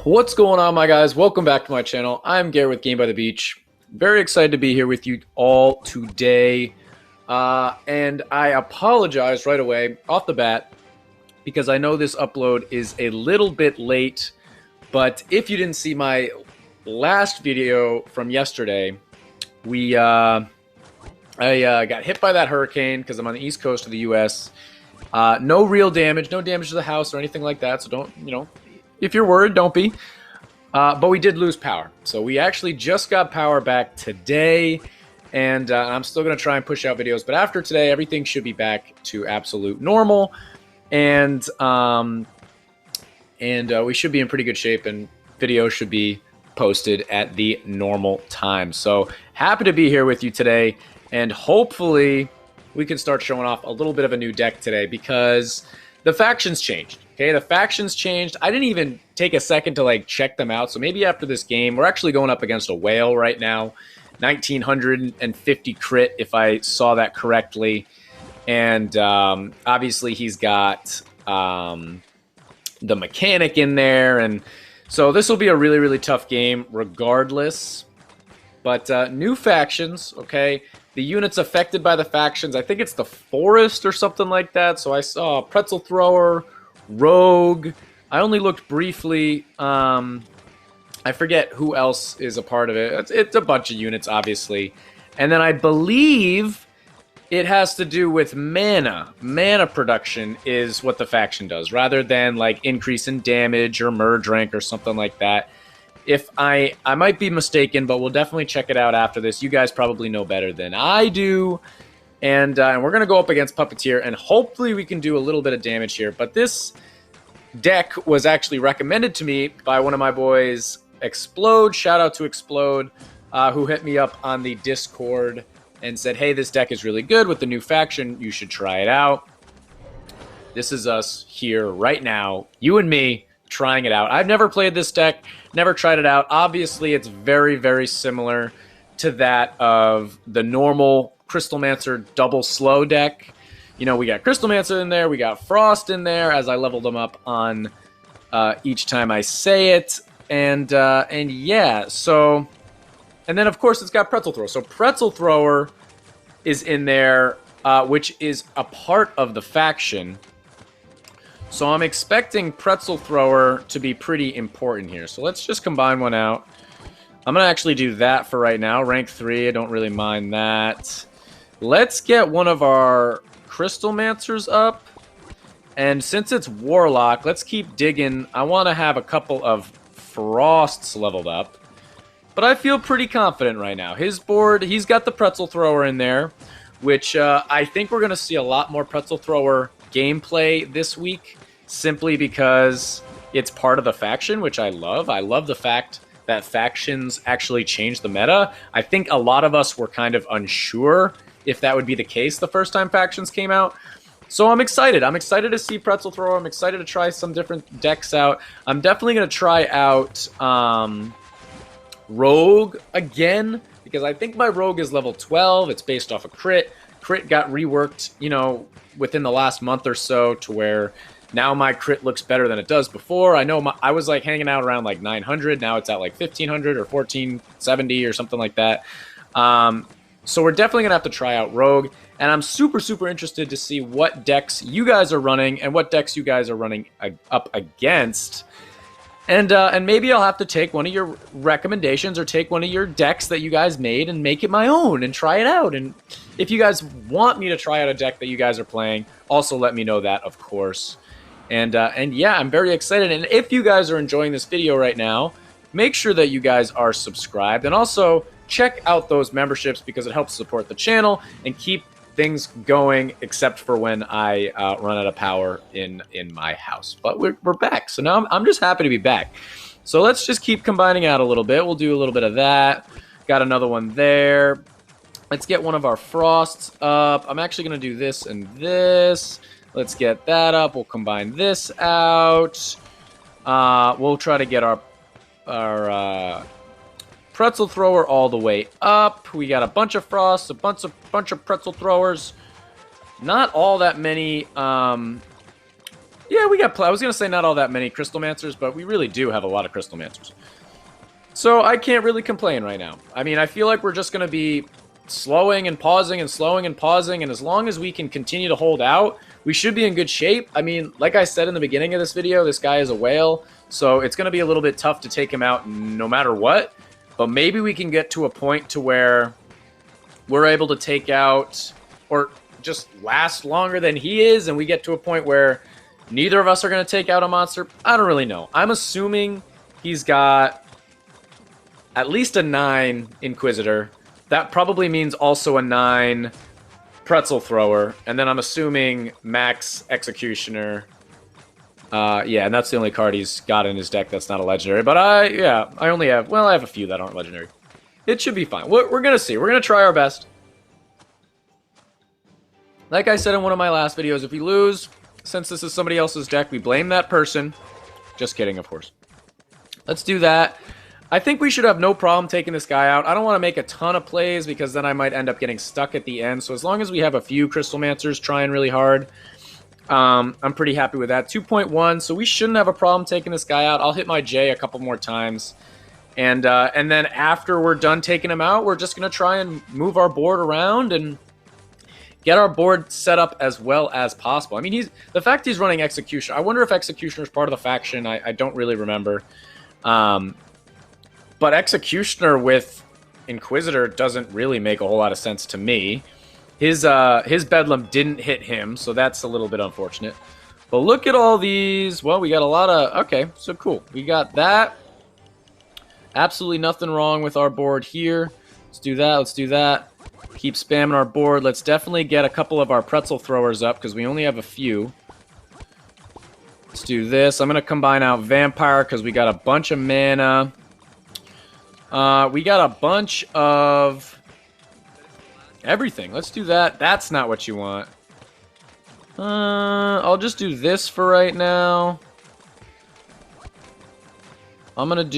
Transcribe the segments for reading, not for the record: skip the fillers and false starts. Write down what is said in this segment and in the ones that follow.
What's going on, my guys? Welcome back to my channel. I'm Garrett with Game by the Beach. Very excited to be here with you all today. And I apologize right away off the bat because I know this upload is a little bit late. But if you didn't see my last video from yesterday, I got hit by that hurricane because I'm on the east coast of the U.S. No real damage, no damage to the house or anything like that. So don't, if you're worried, don't be. But we did lose power. So we actually just got power back today. And I'm still going to try and push out videos. But after today, everything should be back to absolute normal. And we should be in pretty good shape. And videos should be posted at the normal time. So happy to be here with you today. And hopefully we can start showing off a little bit of a new deck today because the factions changed. Okay, the factions changed. I didn't even take a second to check them out. So maybe after this game, we're actually going up against a whale right now. 1950 crit, if I saw that correctly. And obviously he's got the mechanic in there. And so this will be a really, really tough game regardless. But new factions, okay. The units affected by the factions, I think it's the forest or something like that. So I saw Pretzel Thrower, Rogue. I only looked briefly. I forget who else is a part of it. It's a bunch of units, obviously. And then I believe it has to do with mana. Mana production is what the faction does, rather than increase in damage or merge rank or something like that. If I might be mistaken, but we'll definitely check it out after this. You guys probably know better than I do. And we're going to go up against Puppeteer, and hopefully we can do a little bit of damage here. But this deck was actually recommended to me by one of my boys, Explode. Shout out to Explode, who hit me up on the Discord and said, hey, this deck is really good with the new faction. You should try it out. This is us here right now, you and me, trying it out. I've never played this deck, never tried it out. Obviously, it's very, very similar to that of the normal Crystalmancer double slow deck. You know, we got Crystalmancer in there, we got Frost in there, as I leveled them up on each time I say it. And yeah, so... And then, of course, it's got Pretzel Thrower. So Pretzel Thrower is in there, which is a part of the faction. So I'm expecting Pretzel Thrower to be pretty important here. So let's just combine one out. I'm going to actually do that for right now. Rank 3, I don't really mind that. Let's get one of our Crystalmancers up. And since it's Warlock, let's keep digging. I want to have a couple of Frosts leveled up. But I feel pretty confident right now. His board, he's got the Pretzel Thrower in there, which I think we're going to see a lot more Pretzel Thrower gameplay this week, simply because it's part of the faction, which I love. I love the fact that factions actually change the meta. I think a lot of us were kind of unsure if that would be the case the first time factions came out. So I'm excited. I'm excited to see Pretzel Thrower. I'm excited to try some different decks out. I'm definitely going to try out Rogue again, because I think my Rogue is level 12. It's based off a crit. Crit got reworked, within the last month or so to where now my crit looks better than it does before. I know I was hanging out around 900. Now it's at 1500 or 1470 or something like that. So we're definitely going to have to try out Rogue. And I'm super, super interested to see what decks you guys are running and what decks you guys are running up against. And maybe I'll have to take one of your recommendations or take one of your decks that you guys made and make it my own and try it out. And if you guys want me to try out a deck that you guys are playing, also let me know that, of course. And yeah, I'm very excited. And if you guys are enjoying this video right now, make sure that you guys are subscribed. And also check out those memberships because it helps support the channel and keep things going, except for when I run out of power in my house. But we're back, so now I'm just happy to be back. So let's just keep combining out a little bit. We'll do a little bit of that. Got another one there. Let's get one of our Frosts up. I'm actually going to do this and this. Let's get that up. We'll combine this out. We'll try to get our Pretzel Thrower all the way up. We got a bunch of Frosts, a bunch of Pretzel Throwers. Not all that many Yeah, we got... I was going to say not all that many Crystal Mancers, but we really do have a lot of Crystal Mancers. So I can't really complain right now. I mean, I feel like we're just going to be slowing and pausing and slowing and pausing, and as long as we can continue to hold out, we should be in good shape. I mean, like I said in the beginning of this video, this guy is a whale, so it's going to be a little bit tough to take him out no matter what, but maybe we can get to a point to where we're able to take out, or just last longer than he is, and we get to a point where neither of us are going to take out a monster. I don't really know. I'm assuming he's got at least a 9 Inquisitor. That probably means also a 9 Pretzel Thrower. And then I'm assuming max Executioner. Yeah, and that's the only card he's got in his deck that's not a legendary. But I only have, well, I have a few that aren't legendary. It should be fine. We're going to see. We're going to try our best. Like I said in one of my last videos, if we lose, since this is somebody else's deck, we blame that person. Just kidding, of course. Let's do that. I think we should have no problem taking this guy out. I don't want to make a ton of plays because then I might end up getting stuck at the end. So as long as we have a few Crystal Mancers trying really hard, I'm pretty happy with that. 2.1, so we shouldn't have a problem taking this guy out. I'll hit my J a couple more times. And then after we're done taking him out, we're just going to try and move our board around and get our board set up as well as possible. I mean, the fact he's running Executioner. I wonder if Executioner is part of the faction. I don't really remember. But Executioner with Inquisitor doesn't really make a whole lot of sense to me. His Bedlam didn't hit him, so that's a little bit unfortunate. But look at all these. Well, we got a lot of... Okay, so cool. We got that. Absolutely nothing wrong with our board here. Let's do that. Let's do that. Keep spamming our board. Let's definitely get a couple of our Pretzel Throwers up because we only have a few. Let's do this. I'm going to combine out Vampire because we got a bunch of mana. We got a bunch of everything. Let's do that. That's not what you want. I'll just do this for right now. I'll just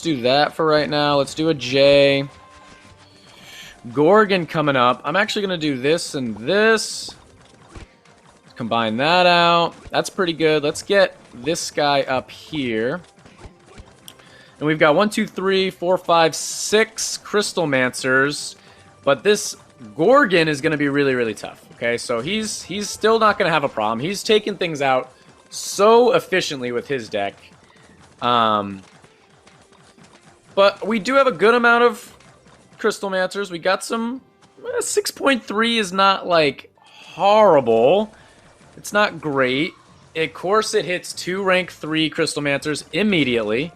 do that for right now. Let's do a J. Gorgon coming up. I'm actually going to do this and this. Combine that out. That's pretty good. Let's get this guy up here. And we've got 1, 2, 3, 4, 5, 6 Crystal Mancers. But this Gorgon is going to be really, really tough. Okay, so he's still not going to have a problem. He's taking things out so efficiently with his deck. But we do have a good amount of Crystal Mancers. We got some... 6.3 is not, like, horrible. It's not great. Of course, it hits 2 rank 3 Crystal Mancers immediately.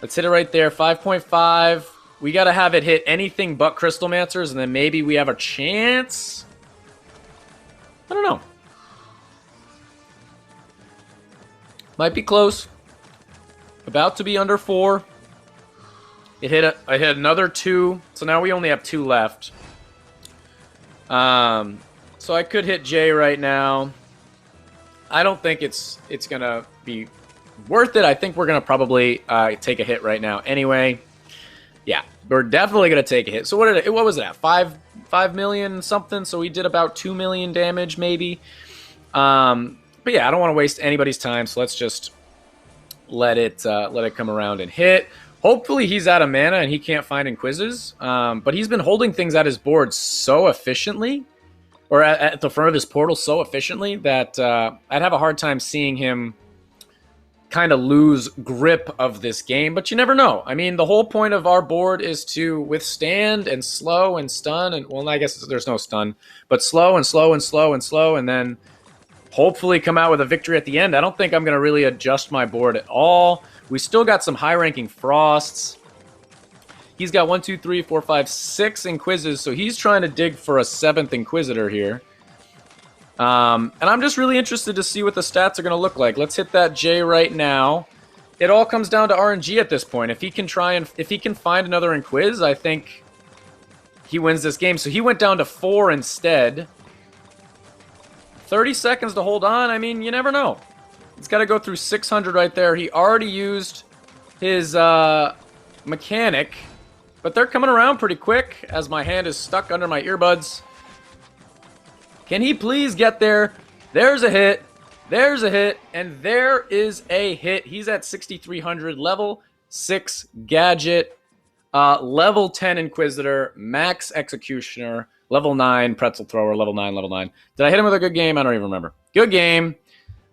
Let's hit it right there. 5.5. We got to have it hit anything but Crystal Mancers, and then maybe we have a chance. I don't know. Might be close. About to be under 4. I hit another 2, so now we only have 2 left. So I could hit J right now. I don't think it's gonna be worth it. I think we're gonna probably take a hit right now. Anyway, yeah, we're definitely gonna take a hit. So what was it at? 5 million something. So we did about 2 million damage maybe. But yeah, I don't want to waste anybody's time. So let's just let it come around and hit. Hopefully he's out of mana and he can't find Inquisitors. But he's been holding things at his board so efficiently, or at the front of his portal so efficiently, that I'd have a hard time seeing him kind of lose grip of this game. But you never know. I mean, the whole point of our board is to withstand and slow and stun. And, well, I guess there's no stun. But slow and slow and slow and slow, and then hopefully come out with a victory at the end. I don't think I'm going to really adjust my board at all. We still got some high-ranking Frosts. He's got 1, 2, 3, 4, 5, 6 Inquisitors, so he's trying to dig for a 7th Inquisitor here. And I'm just really interested to see what the stats are going to look like. Let's hit that J right now. It all comes down to RNG at this point. If he can find another Inquis, I think he wins this game. So he went down to 4 instead. 30 seconds to hold on. I mean, you never know. He's got to go through 600 right there. He already used his mechanic, but they're coming around pretty quick as my hand is stuck under my earbuds. Can he please get there? There's a hit. There's a hit, and there is a hit. He's at 6,300, level 6 gadget, level 10 Inquisitor, max Executioner, level 9 Pretzel Thrower, level 9, level 9. Did I hit him with a good game? I don't even remember. Good game.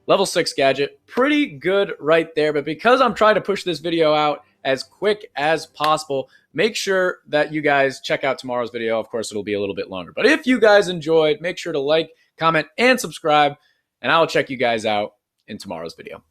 Level 6 gadget. Pretty good right there, but because I'm trying to push this video out as quick as possible, make sure that you guys check out tomorrow's video. Of course, it'll be a little bit longer. But if you guys enjoyed, make sure to like, comment, and subscribe, and I will check you guys out in tomorrow's video.